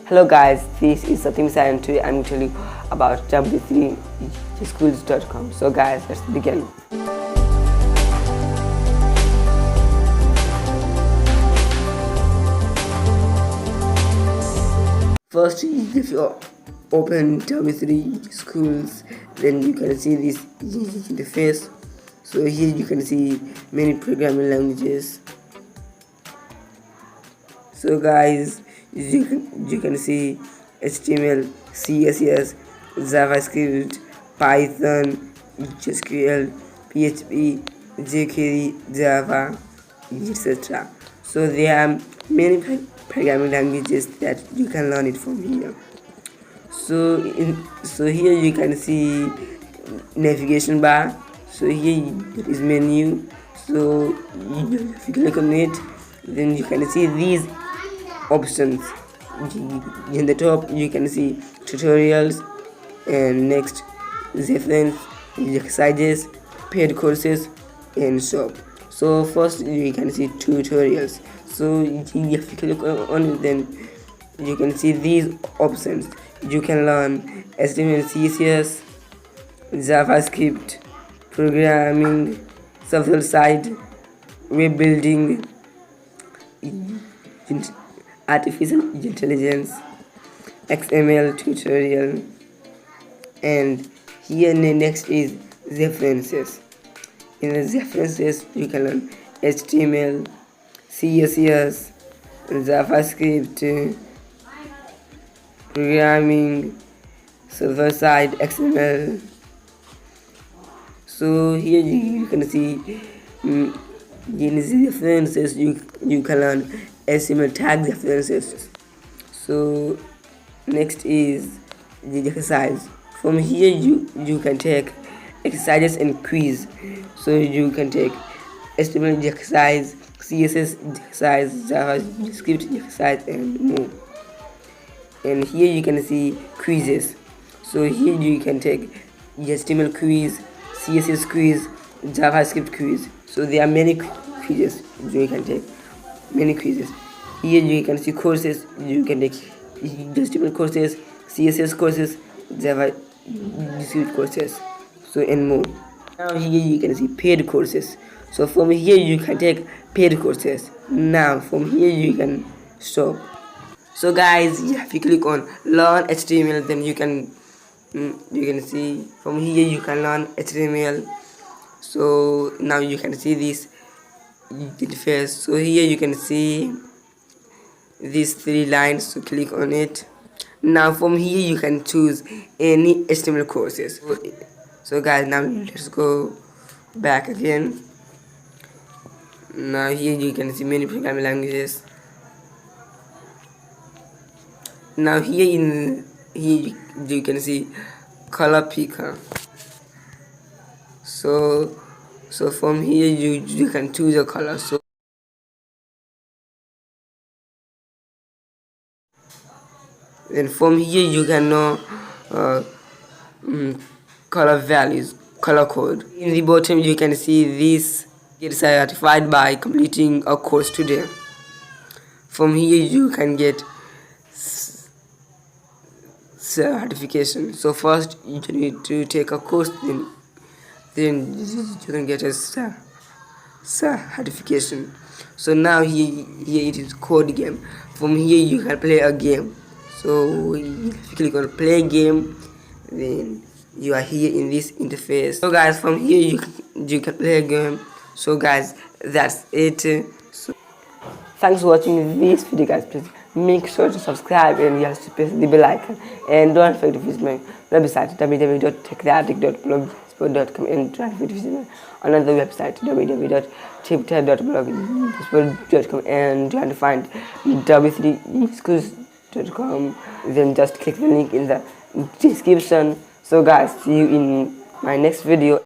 Hello guys, this is Satim Sai and today I'm going to tell you about w3schools.com. So guys, let's begin. First, if you open W3 Schools, then you can see this interface. So here you can see many programming languages. So guys, you can see HTML, CSS, JavaScript, Python, SQL, PHP, jQuery, Java, etc. So there are many programming languages that you can learn it from here. So here you can see navigation bar. So here is menu. So if you click on it, then you can see these options. In the top you can see tutorials, and next reference, exercises, paid courses, and shop. So first you can see tutorials. So if you click on it, then you can see these options. You can learn HTML, CSS, JavaScript, programming, server side, web building, artificial intelligence, XML tutorial, and here next is references. In the references you can learn HTML, CSS, JavaScript, programming, server side, XML. So here you can see in the references you can learn HTML tag references. So next is the exercise. From here you can take exercises and quiz. So you can take HTML exercise, CSS exercise, JavaScript exercise, and more. And here you can see quizzes. So here you can take HTML quiz, CSS quiz, JavaScript quiz. So there are many quizzes. You can take many quizzes. Here you can see courses. You can take HTML courses, CSS courses, JavaScript courses, so and more. Now here you can see paid courses. So from here you can take paid courses. Now from here you can stop. So guys, if you click on learn HTML, then you can see from here you can learn HTML. So now you can see this interface. So here you can see these 3 lines. So click on it. Now from here you can choose any HTML courses. So guys, now let's go back again. Now here you can see many programming languages. Now here you can see color picker. So from here you can choose a color. So then from here you can know color values, color code. In the bottom you can see this: get certified by completing a course today. From here you can get certification. So first you need to take a course, then you can get a certification. So now here it is code game. From here you can play a game. So if you click on play game, then you are here in this interface. So guys, from here you can play a game. So guys, that's it. So thanks for watching this video guys. Please make sure to subscribe and yes, press the bell icon, and don't forget to visit my website www.ratic.blogspot.com, and don't forget to visit my another website www.twitter.blogspot.com, and trying to find w3schools.com. then just click the link in the description. So guys, see you in my next video.